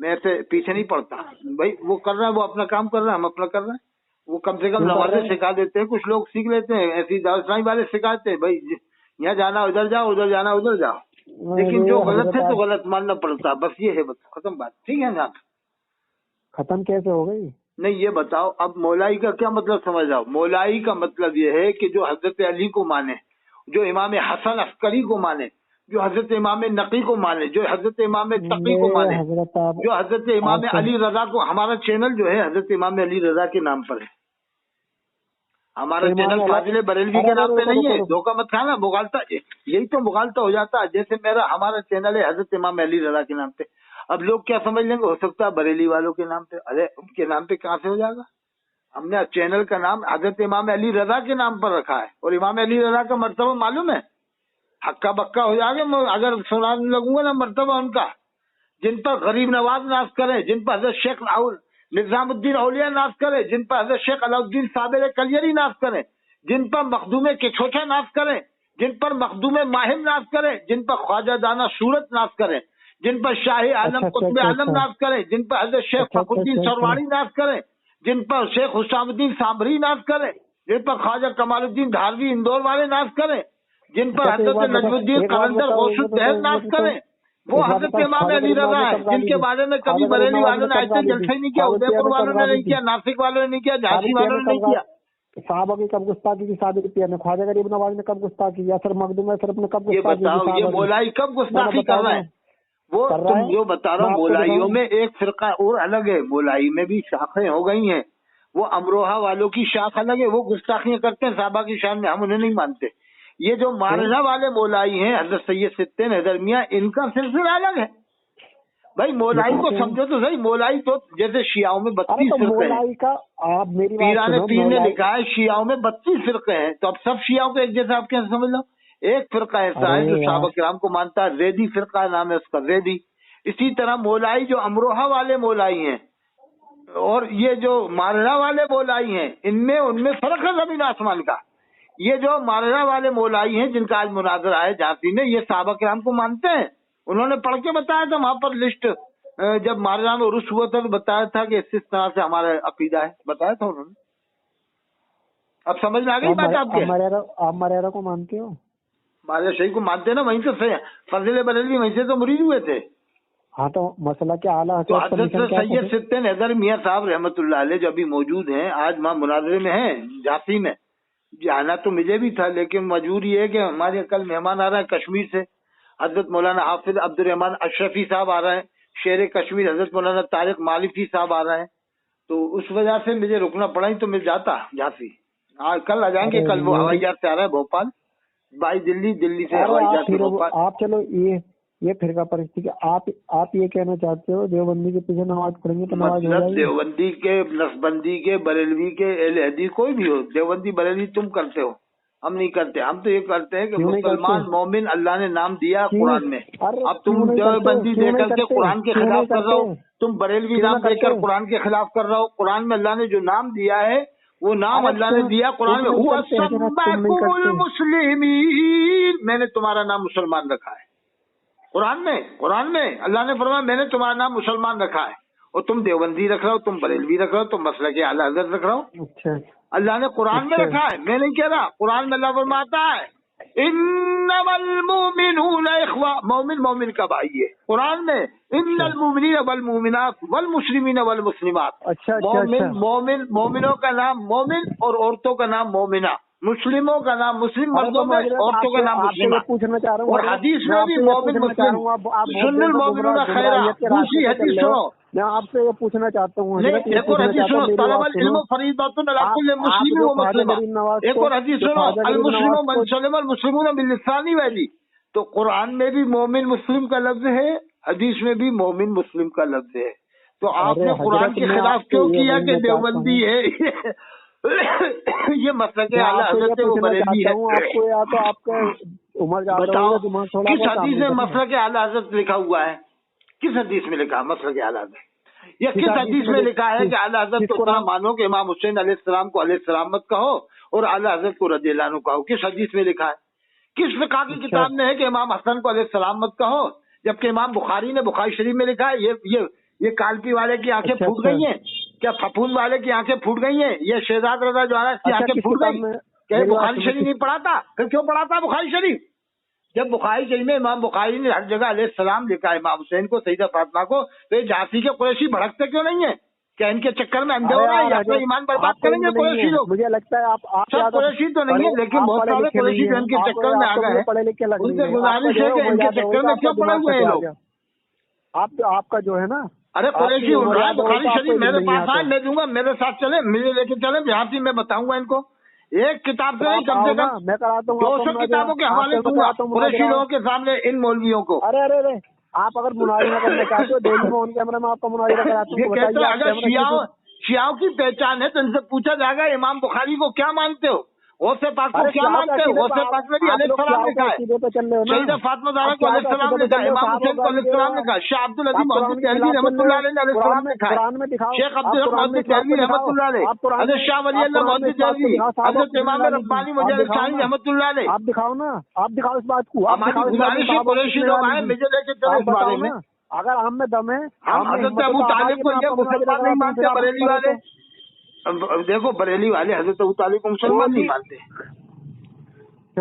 میں ایسے پیچھے نہیں پڑتا بھائی, وہ کر رہا ہے, وہ اپنا کام کر رہا ہے, ہم اپنا کر رہے ہیں. وہ کم سے کم نمازیں سکھا دیتے ہیں, کچھ لوگ سیکھ لیتے ہیں. ایسی دعوت اسلامی والے سکھاتے ہیں بھائی یہاں جانا ادھر جاؤ, ادھر جانا ادھر جاؤ. لیکن جو غلط ہے تو غلط ماننا پڑتا, بس یہ ہے, بس ختم بات. ٹھیک ہے نا؟ ختم کیسے ہو گئی؟ نہیں, یہ بتاؤ اب مولائی کا کیا مطلب سمجھ رہا ہو؟ مولائی کا مطلب یہ ہے کہ جو حضرت علی کو مانے, جو امام حسن عسکری کو مانے, جو حضرت امام نقی کو مانے, جو حضرت امام تقی کو مانے, جو حضرت امام علی رضا کو. ہمارا چینل جو ہے حضرت امام علی رضا کے نام پر ہے. ہمارا چینل فاضل بریلوی کے نام پہ نہیں ہے. دھوکہ مت کھانا, مغالطہ, یہی تو مغالطہ ہو جاتا ہے. جیسے ہمارا چینل ہے حضرت امام علی رضا کے نام پہ. اب لوگ کیا سمجھ لیں گے, ہو سکتا ہے بریلی والوں کے نام پہ. ارے ان کے نام پہ کہاں سے ہو جائے گا؟ ہم نے چینل کا نام حضرت امام علی رضا کے نام پر رکھا ہے. اور امام علی رضا کا مرتبہ معلوم ہے, ہکا بکا ہو جائے گا اگر سنانے لگوں گا نا مرتبہ ان کا. جن پر غریب نواز ناز کرے, جن پر حضرت شیخ نظام الدین اولیاء ناز کرے, جن پر حضرت شیخ علاؤالدین صابر کلیری ناز کرے, جن پر مخدوم کچھوچا ناز کرے, جن پر مخدوم ماہم ناز کرے, جن پر خواجہ دانا صورت ناز کرے, جن پر شاہ عالم قطب عالم ناز کرے, جن پر حضرت شیخ فخر الدین سرواڑی ناز کرے, جن پر شیخ حسام الدین سامری ناز کرے, جن پر خواجہ کمال الدین دھاروی اندور والے ناز کرے, جن پر حضرت نجم الدین قلندر غوث الدہر ناز کرے, وہ حضرت امام علی رضا ہے. جن کے بارے میں کبھی بریلی والوں نے ایسے جلسے نہیں کیا, ادے پور والوں نے نہیں کیا, ناسک والوں نے نہیں کیا, جھانسی والوں نے نہیں کیا. صحابہ کی کب گستاخی کی ثابت کیا نے, خواجہ غریب نواز نے کب گستاخی کیا, سر مخدوم صرف نے کب گستاخی کی. یہ بتاؤ یہ مولائی کب گستاخی کر رہا ہے؟ وہ تم جو بتا رہا ہوں, مولائیوں میں ایک فرقہ اور الگ ہے. مولائی میں بھی شاخیں ہو گئی ہیں. وہ امروہہ والوں کی شاخ الگ ہے, وہ گستاخیاں کرتے ہیں صحابہ کی شان میں, ہم انہیں نہیں مانتے. یہ جو مارنا والے مولائی ہیں حضرت سید ستین حیدر میاں, ان کا سلسلہ الگ ہے. بھائی مولائی کو سمجھو تو صحیح. مولائی تو جیسے شیعوں میں 32 فرقے ہیں. پیران پیر نے لکھا ہے شیعوں میں 32 فرقے ہیں, تو اب سب شیعوں کو ایک جیسا آپ کیسے سمجھ لو؟ ایک فرقہ ایسا ہے جو صحابہ کرام کو مانتا ہے, ریدی فرقہ نام ہے اس کا, ریدی. اسی طرح مولائی جو امروہہ والے مولائی ہیں اور یہ جو مارنا والے مولائی ہیں, ان میں فرق ہے زمین آسمان کا. یہ جو مارنا والے مولائی ہیں جن کا آج مناظرہ ہے جھانسی میں, یہ صحابہ کرام کو مانتے ہیں. انہوں نے پڑھ کے بتایا تھا وہاں پر لسٹ, جب مارنا میں عرس ہوا تھا تو بتایا تھا کہ اس طرح سے ہمارا عقیدہ ہے, بتایا تھا انہوں نے. अब समझ में आ गई बात आपके? आप मरेरा को मानते हो? मालिया शरीफ को मानते ना, वहीं से फजल बरेलवी वहीं से तो मुरीद हुए थे। हाँ तो मसला क्या आला तो हजरत सैयद सिद्दीन हैदर मियां साहब रहमतुल्लाह अलैह जो अभी मौजूद हैं, आज वहाँ मुनाजरे में हैं झांसी में। जाना तो मुझे भी था, लेकिन मजबूरी है कि हमारे कल मेहमान आ रहे हैं कश्मीर से, हजरत मौलाना हाफिज अब्दुल रहमान अशरफी साहब आ रहे हैं, शेर कश्मीर हजरत मौलाना तारिक मालिकी साहब आ रहे हैं, तो उस वजह से मुझे रुकना पड़ा, ही तो मिल जाता झांसी। कल आ जाएंगे, कल वो हवाई जहाज से आ रहा है भोपाल, बाई दिल्ली, दिल्ली से हवाई जहाज से भोपाल। आप चलो ये फिरका परिस्थिति, आप ये कहना चाहते हो देवबंदी के पीछे नमाज पढ़ेंगे तो नमाज हो जाएगी? देवबंदी के, नसबंदी के, बरेलवी के, अहले हदीस कोई भी हो, देवबंदी बरेलवी तुम करते हो, हम नहीं करते। हम तो ये करते हैं कि मुसलमान मोमिन अल्लाह ने नाम दिया कुरान में। अब तुम देवबंदी देकर के कुरान के खिलाफ कर रहे हो, तुम बरेलवी नाम देकर कुरान के खिलाफ कर रहे हो। कुरान में अल्लाह ने जो नाम दिया है वो नाम अल्लाह ने दिया कुरान में, हुआ सम्माकुमुल मुस्लिमीन, मैंने तुम्हारा नाम मुसलमान रखा है। कुरान में अल्लाह ने फरमाया मैंने तुम्हारा नाम मुसलमान रखा है, और तुम देवबंदी रख रहे हो, तुम बरेलवी रख रहे हो, तुम मसलक आला हज़रत रख रहे हो। अच्छा, अल्लाह ने कुरान में रखा है, मैं नहीं कह रहा। कुरान में अल्लाह फरमाता है इन्नमल मुमिनूना इख्वा, मोमिन का भाई है। कुरान में इन्नल मुमिनीना वल मुमिनात वल मुस्लिमीना वल मुस्लिमात, मोमिनों का नाम मोमिन और औरतों का नाम मोमिना, मुस्लिमों का नाम मुस्लिम मर्दों में, औरतों का नाम मुस्लिम। पूछना चाह रहा हूँ, और हदीस में भी मोमिन मुस्लिम, सुन्नुल मोमिनूना खैरा, दूसरी हदीस सुनो, मैं आपसे ये पूछना चाहता हूँ, एक और हदीस सुनो, तलबुल इल्म फरीदतुन अला कुल्लि मुस्लिम व मुस्लिमा। एक और हदीस सुनो, अल मुस्लिमु मन सलिमल मुस्लिमून मिन लिसानी व यदी। तो कुरान में भी मोमिन मुस्लिम का लफ्ज है, हदीस में भी मोमिन मुस्लिम का लफ्ज है। तो आपने कुरान के खिलाफ क्यों किया कि देवबंदी है? ये मसला के आला हज़रत वो बरेली है। आपको या तो आपका उम्र ज्यादा हो, दिमाग थोड़ा, किस हदीस में मसला के आला हज़रत लिखा हुआ है? किस हदीस में लिखा है मसला के आला हज़रत? या किस हदीस में लिखा है कि आला हज़रत को इतना मानो कि इमाम हुसैन अलैहिस्सलाम को अलैहिस्सलाम मत कहो और आला हज़रत को रज़ियल्लाहु अन्हु कहो? किस हदीस में लिखा है? किस फिक़ह की किताब में है कि इमाम हसन को अलैहिस्सलाम मत कहो, जबकि इमाम बुखारी ने बुखारी शरीफ में लिखा है ये कालपी वाले की आंखें फूट गई हैं, क्या फफूंद वाले की आंखें फूट गई हैं, ये शहजाद रज़ा जो है इसकी आंखें फूट गई? क्या बुखारी शरीफ नहीं पढ़ा था? फिर क्यों पढ़ा था बुखारी शरीफ? जब बुखारी शरीफ में इमाम बुखारी ने हर जगह अलैहिस्सलाम लिखा है इमाम हुसैन को, सईदा फातिमा को, तो ये झांसी के कुरैशी भड़कते क्यों नहीं है? क्या इनके चक्कर में अंधे हो रहे हैं या अपना ईमान बर्बाद करेंगे कुरैशी लोग? मुझे लगता है आप सब कुरैशी तो नहीं है, लेकिन बहुत सारे कुरैशी इनके चक्कर में आ गए हैं। उनसे गुजारिश है कि इनके चक्कर में क्यों पड़े हुए हैं लोग? आपका जो है ना, अरे कुरैशी उड़ रहा है बुखारी शरीफ मेरे पास आए, मैं दूंगा, मेरे साथ चले, मुझे लेके चले झांसी, मैं बताऊंगा इनको। एक किताब से नहीं, कम से कम मैं कराता हूँ 200 किताबों के हवाले दूंगा कुरैशी लोगों के सामने इन मौलवियों को। अरे आप अगर मुनाजिरा करना चाहते हो डेली में ऑन कैमरा में आपका मुनाजिरा कराता हूँ। अगर शियाओं की पहचान है तो इनसे पूछा जाएगा इमाम बुखारी को क्या मानते हो, गौसे पाक को क्या मानते हो? गौसे पाक में भी अलैहिस्सलाम लिखा है, सईदा फातिमा ज़हरा को अलैहिस्सलाम लिखा है, इमाम हुसैन को अलैहिस्सलाम लिखा है, शाह अब्दुल अजीज मोहम्मद देहलवी रहमतुल्लाह अलैह ने अलैहिस्सलाम लिखा है, शेख अब्दुल हक मोहम्मद देहलवी रहमतुल्लाह अलैह, हज़रत शाह वली अल्लाह मोहम्मद देहलवी, हज़रत इमाम रब्बानी मुजद्दिद शाही रहमतुल्लाह अलैह। आप दिखाओ ना, आप दिखाओ इस बात को। हमारी गुजारिश है कुरैशी लोग आए, मुझे लेके चले इस बारे में। अगर हम में दम है, हम हज़रत अबू तालिब को ये मुसलमान नहीं मानते, बरेली वाले देखो, बरेली वाले हज़रत अबू तालिब को मुसलमान नहीं मानते।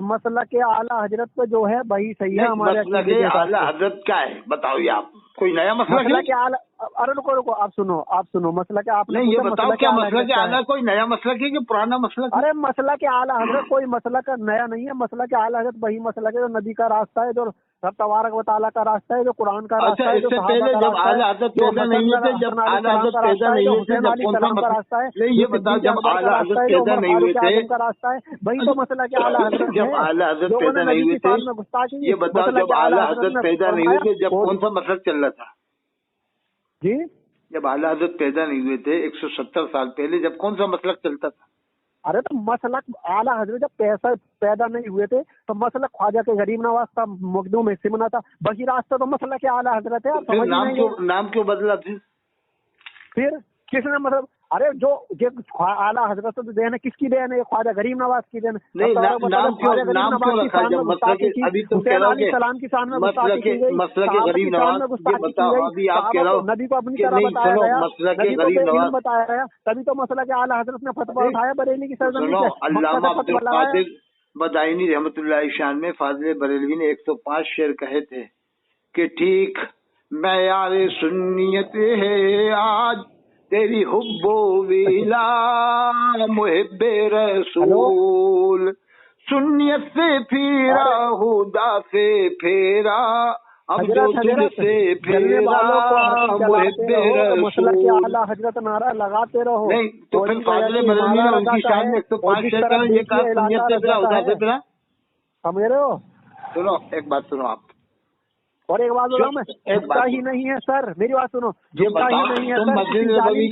मसला के आला हजरत पे जो है वही सही है हमारे आला हजरत क्या है बताओ? ये आप कोई नया मसला के आला, अरे रुको आप सुनो मसला के आप नहीं, ये बताओ क्या मसला के आला कोई नया मसला है कि पुराना मसला? अरे मसला के आला हजरत कोई मसला का नया नहीं है, मसला के आला हजरत वही मसला के जो नबी का रास्ता है, जो रब तबारक व तआला का रास्ता है, जो कुरान का रास्ता है, जो पहले जब आला हजरत पैदा नहीं हुए थे, जब आला हजरत पैदा नहीं हुए थे, जब कौन सा रास्ता है? ये बताओ, जब आला हजरत पैदा नहीं हुए थे का रास्ता है, वही तो मसला के आला हजरत जब आला हजरत पैदा नहीं हुए थे। ये बताओ, जब आला हजरत पैदा नहीं हुए थे, जब कौन सा मसलक चल रहा था जी? जब आला हजरत पैदा नहीं हुए थे 170 साल पहले, जब कौन सा मसलक चलता था? अरे तो मसलक आला हजरत जब पैदा नहीं हुए थे तो मसलक ख्वाजा के गरीब नवाज था, मखदूम हिस्से में था, वही रास्ता तो मसलक के आला हजरत है। नाम क्यों बदला? फिर किसने मतलब अरे जो आला हजरत तो देन है, किसकी देन है? ख्वाजा गरीब नवाज की देन। नहीं, नाम क्यों रखा? जब मसलक अभी तुम कह रहे हो सलाम की शान में मसलक गरीब नवाज, ये बताओ अभी आप कह रहे हो नबी को अपनी तरह बताया गया, मसलक नबी को गरीब नवाज बताया गया, तभी तो मसलक आला हजरत ने फतवा उठाया बरेली की सरजमीन सुनो, से। अल्लामा अब्दुल कादिर बदायूनी रहमतुल्लाह शान में फाजिल बरेलवी ने 105 शेर कहे थे कि ठीक मयार सुन्नियत है आज तेरी हुब्बो विला मुहिब्बे रसूल, सुन्नियत से फिरा हुदा से फेरा अब जो तुझसे फेरा मुहिब्बे रसूल। आला हजरत नारा लगाते रहो। नहीं तो फिर फाजिल बरेलवी ने उनकी शान में 105 शेर कहे, ये कहा सुन्नियत से फिरा हुदा से फेरा। समझ रहे हो? सुनो एक बात सुनो आप, और एक बात बोला मैं, झुकता ही नहीं है सर, मेरी बात सुनो, झुकता ही नहीं है सर। तुम मस्जिद नबवी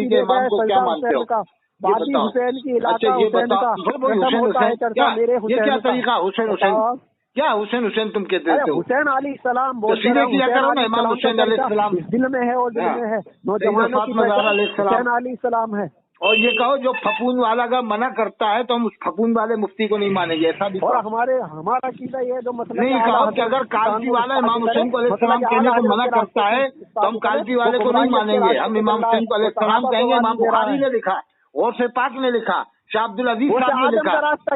के इमाम को क्या मानते हो? बाकी हुसैन की इलाका हुसैन का होता है चर्चा, मेरे ये क्या तरीका? हुसैन हुसैन क्या हुसैन हुसैन तुम कहते हो? हुसैन अली सलाम बोलते सीधे किया करो ना, इमाम हुसैन अलैहिस्सलाम दिल में है और दिल में है, नौजवानों की हुसैन अली सलाम है। और ये कहो जो फपून वाला का मना करता है तो हम उस फपून वाले मुफ्ती को नहीं मानेंगे, ऐसा भी। और हमारा कीदा ये जो मतलब नहीं कहो कि अगर कालची वाला इमाम हुसैन को अलैहिस्सलाम कहने को मना करता है तो हम कालची वाले को नहीं मानेंगे, हम इमाम हुसैन को अलैहिस्सलाम कहेंगे। इमाम बुखारी ने लिखा, और से पाक ने लिखा, शाह अब्दुल अजीज साहब ने लिखा,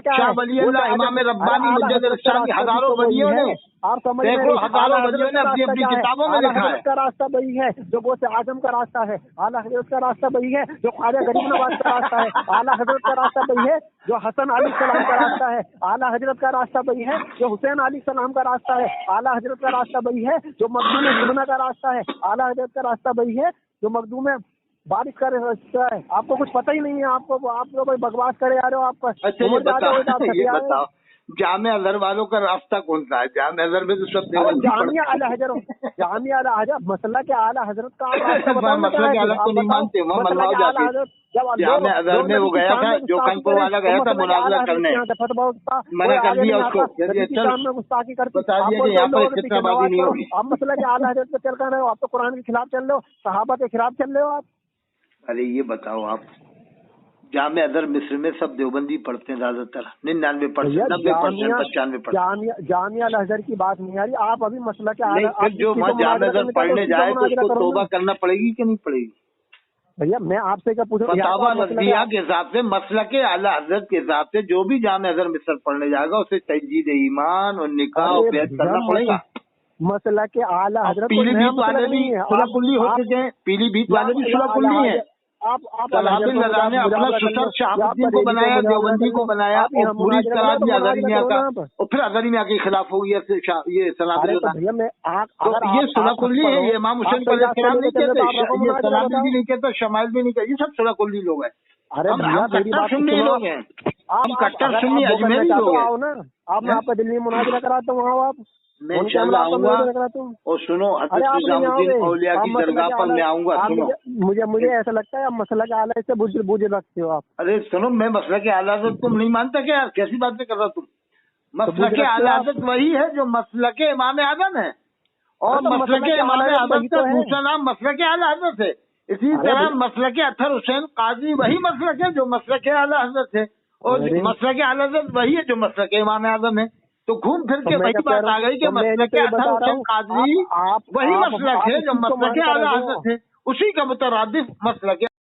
शाह वली अल्लाह इमाम रब्बानी मुजद्दिद अल-शामी, हजारों वलियों ने, देखो हजारों वलियों ने अपनी अपनी किताबों में लिखा है। का रास्ता वही है जो गौसे आजम का रास्ता है, आला हजरत का रास्ता वही है जो ख्वाजा गरीब नवाज का रास्ता है, आला हजरत का रास्ता वही है जो हसन अली सलाम का रास्ता है, आला हजरत का रास्ता वही है जो हुसैन अली सलाम का रास्ता है, आला हजरत का रास्ता वही है जो मखदूम सुन्ना का रास्ता है, आला हजरत का रास्ता वही है जो मखदूम बारिश का रास्ता है। आपको कुछ पता ही नहीं है, आपको कोई बकवास करे आ रहे हो आप। अच्छा ये बताओ जामे अजहर वालों का रास्ता कौन सा है? जामे अजहर में तो सब जामिया आला हजरत, जामिया आला हजरत, मसला के आला हजरत का मसला के अलग तो नहीं मानते, वहाँ मनवाओ जाती। जामे अजहर में वो गया था, जो कानपुर वाला गया था मुनाजरा करने, मना कर दिया उसको, बता दिया कि यहाँ पर फितनाबाजी नहीं होगी। आप मसला के आला हजरत पे चल कर रहे हो, आप तो कुरान के खिलाफ चल रहे हो, सहाबा के खिलाफ चल रहे हो आप। अरे ये बताओ आप, जामे अदर मिस्र में सब देवबंदी पढ़ते हैं ज्यादातर, 99%, 90%, 95%। जामिया अल-अज़हर की बात नहीं आ रही, आप अभी मसला क्या नहीं, फिर जो जामे अदर पढ़ने जाए तो उसको तौबा करना पड़ेगी कि नहीं पड़ेगी? भैया मैं आपसे क्या पूछूं, फतावा नज़रिया के हिसाब से, मसला के आला हजरत के हिसाब से जो भी जामे अदर मिस्र पढ़ने जाएगा उसे तजदीद ईमान और निकाह और बैत करना पड़ेगा। मसला के आला हजरत पीलीभीत वाले भी सुलह-कुल्ली हो चुके हैं, पीलीभीत वाले भी सुलह-कुल्ली है। सलाहुद्दीन रज़ा ने अपना सुसर शहाबुद्दीन को बनाया, देवबंदी को बनाया और पूरी करा दिया अज़हरी मियां का, और फिर अज़हरी मियां के खिलाफ हो गया ये सलाहुद्दीन। तो ये सुलह-कुल्ली है, ये इमाम हुसैन को अलैहिस्सलाम नहीं कहते, ये सलाहुद्दीन भी नहीं कहते, शमाइल भी नहीं कहते, ये सब सुलह-कुल्ली लोग हैं। अरे कट्टर सुन्नी लोग हैं, हम कट्टर सुन्नी अजमेरी लोग हैं। आप मैं आपका दिल्ली में मुनाज़रा कराता हूँ, आप मैं इंशाअल्लाह आऊंगा। और सुनो, निजामुद्दीन औलिया की दरगाह पर मैं आऊंगा। सुनो, मुझे ऐसा लगता है आप मसला के आला से बुझ रखते हो आप। अरे सुनो, मैं मसला के आला से तुम नहीं मानता क्या यार? कैसी बातें कर रहा तुम? मसला के आला वही है जो मसला के इमाम आज़म है, और मसला के इमाम आज़म का दूसरा नाम मसला के आला हज़रत है। इसी तरह मसला के अत्थर हुसैन काजी वही मसलक है जो मसला के आला हज़रत है, और मसला के आला हज़रत वही है जो मसला के इमाम आज़म है। तो घूम फिर के वही बात आ गई कि मसलक के अत्थर हुसैन काजी वही मसलक है जो मसलक के आला हज़रत है, उसी का मुतरादिफ मसलक